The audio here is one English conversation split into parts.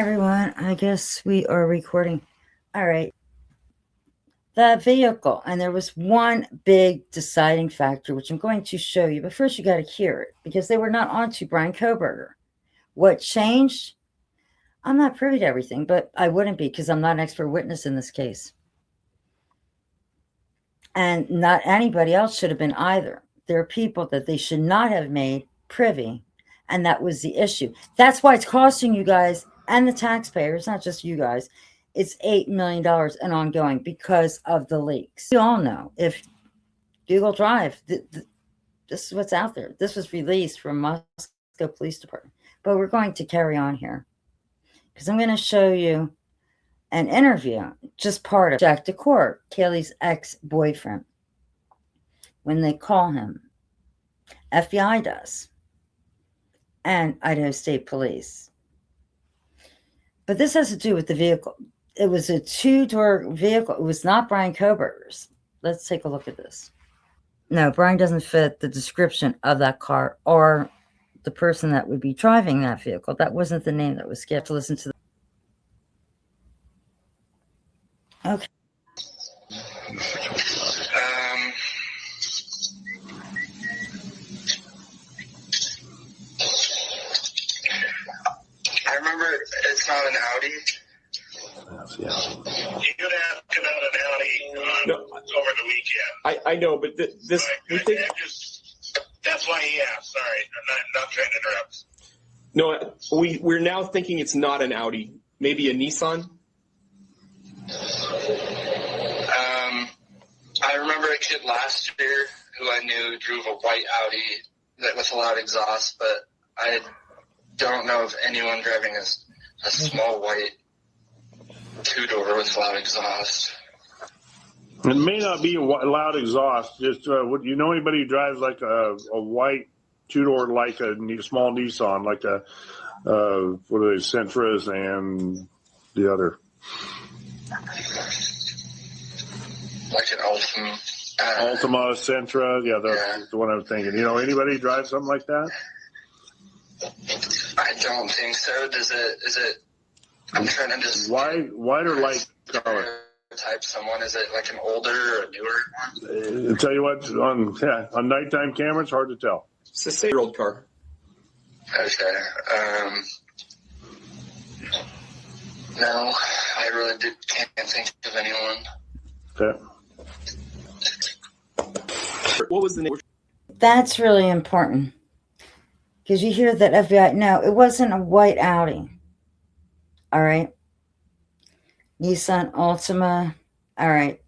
Everyone, I guess we are recording. All right. The vehicle, and there was one big deciding factor, which I'm going to show you, but first you got to hear it because they were not on to Bryan Kohberger. What changed? I'm not privy to everything, but I wouldn't be because I'm not an expert witness in this case. And not anybody else should have been either. There are people that they should not have made privy, and that was the issue. That's why it's costing you guys and the taxpayers, not just you guys, it's $8 million and ongoing because of the leaks. We all know if Google Drive, this is what's out there. This was released from Moscow Police Department. But we're going to carry on here because I'm going to show you an interview, just part of Jack DeCourt, Kaylee's ex-boyfriend. When they call him, FBI does, and Idaho State Police. But this has to do with the vehicle. It was a two-door vehicle. It was not Bryan Kohberger's. Let's take a look at this. No, Bryan doesn't fit the description of that car or the person that would be driving that vehicle. That wasn't the name that was skipped. To listen to the... Okay. I remember it's not an Audi. Yeah. You could ask about an Audi over the weekend. I know, but this we think that's why he asked. Sorry, I'm not trying to interrupt. No, we're now thinking it's not an Audi, maybe a Nissan. I remember a kid last year who I knew drove a white Audi that with a loud exhaust, but I don't know of anyone driving a small white two-door with loud exhaust. It may not be a loud exhaust. Just would you know anybody who drives like a white two-door, like a small Nissan, like a what are they, Sentras and the other? Like an Ultima. Ultima, Sentra, yeah, that's the one I'm thinking. You know anybody who drives something like that? I don't think so. Is it? I'm trying to just white or light color. Type someone. Is it like an older or a newer one? I'll tell you what, on nighttime camera, it's hard to tell. It's a 6-year-old car. Okay. No, I really can't think of anyone. Okay. What was the name? That's really important. Because you hear that FBI, no, it wasn't a white Audi. All right. Nissan Ultima. All right.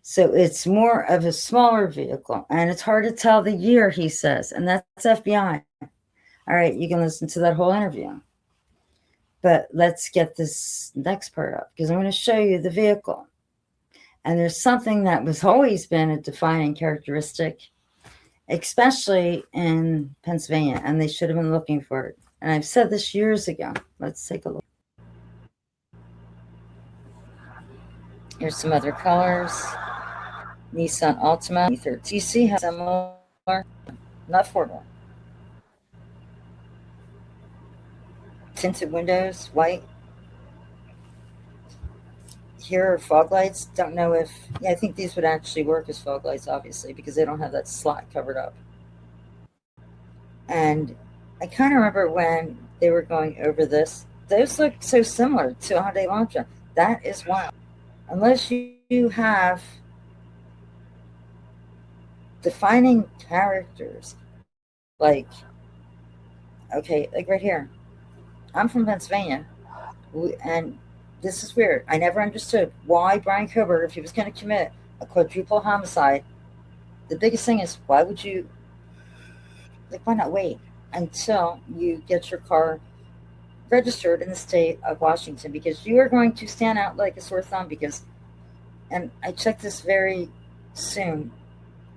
So it's more of a smaller vehicle. And it's hard to tell the year, he says. And that's FBI. All right. You can listen to that whole interview. But let's get this next part up. Because I'm going to show you the vehicle. And there's something that was always been a defining characteristic, especially in Pennsylvania, and they should have been looking for it. And I've said this years ago. Let's take a look. Here's some other colors. Nissan Ultima. TC has similar, not 4-door. Tinted windows, white. Here are fog lights. Don't know if, I think these would actually work as fog lights, obviously, because they don't have that slot covered up. And I kind of remember when they were going over this, those look so similar to a Hyundai Elantra. That is wild. Unless you have defining characters, like right here. I'm from Pennsylvania, and this is weird. I never understood why Bryan Kohberger, if he was going to commit a quadruple homicide, the biggest thing is, why would you, why not wait until you get your car registered in the state of Washington? Because you are going to stand out like a sore thumb and I checked this very soon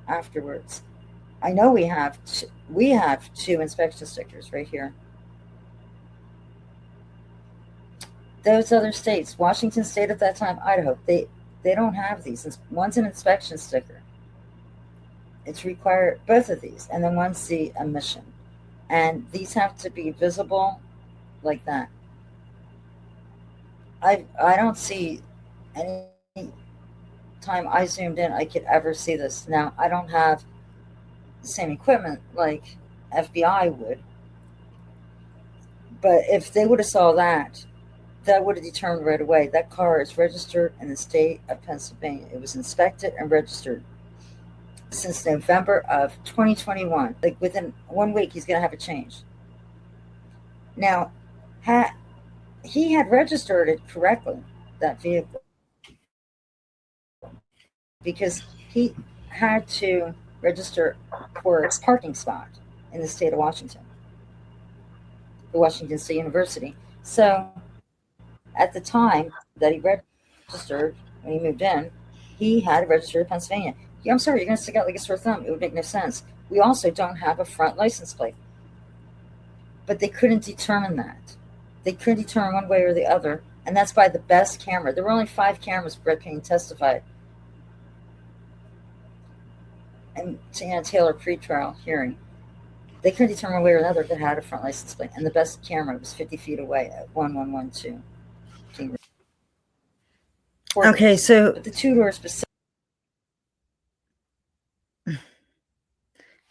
afterwards. I know we have 2 inspection stickers right here. Those other states, Washington State at that time, Idaho, they don't have these. One's an inspection sticker. It's required, both of these, and then one's the emission. And these have to be visible like that. I don't see any time I zoomed in I could ever see this. Now I don't have the same equipment like FBI would, but if they would have saw that, that would have determined right away that car is registered in the state of Pennsylvania. It was inspected and registered since November of 2021. Like within 1 week, he's going to have a change. Now, he had registered it correctly, that vehicle, because he had to register for a parking spot in the state of Washington, the Washington State University. So at the time that he registered, when he moved in, he had to register in Pennsylvania. Yeah, I'm sorry, you're going to stick out like a sore thumb. It would make no sense. We also don't have a front license plate. But they couldn't determine that. They couldn't determine one way or the other, and that's by the best camera. There were only 5 cameras. Brett Payne testified, and Taylor pretrial hearing. They couldn't determine one way or another if it had a front license plate, and the best camera was 50 feet away at 1112. Okay, so but the two-door specific.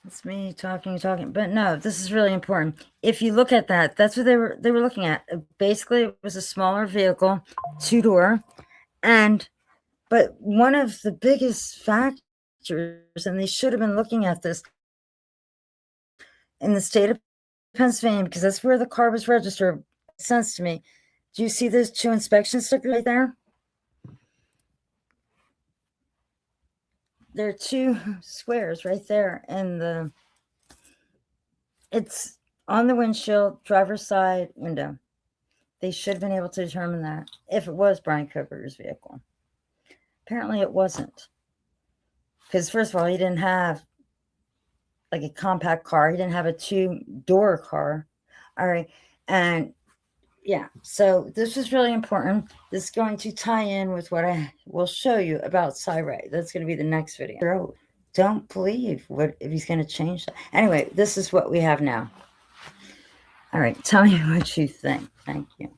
It's me talking, but no, this is really important. If you look at that, that's what they were looking at. Basically, it was a smaller vehicle, 2-door, but one of the biggest factors, and they should have been looking at this in the state of Pennsylvania, because that's where the car was registered. It makes sense to me. Do you see those 2 inspection stickers right there? There are 2 squares right there, and it's on the windshield, driver's side window. They should have been able to determine that if it was Bryan Kohberger's vehicle. Apparently it wasn't. Because first of all, he didn't have like a compact car. He didn't have a 2-door car. All right. And yeah, so this is really important. This is going to tie in with what I will show you about Cyray. That's going to be the next video. Don't believe what if he's going to change that. Anyway, this is what we have now. All right, tell me what you think. Thank you.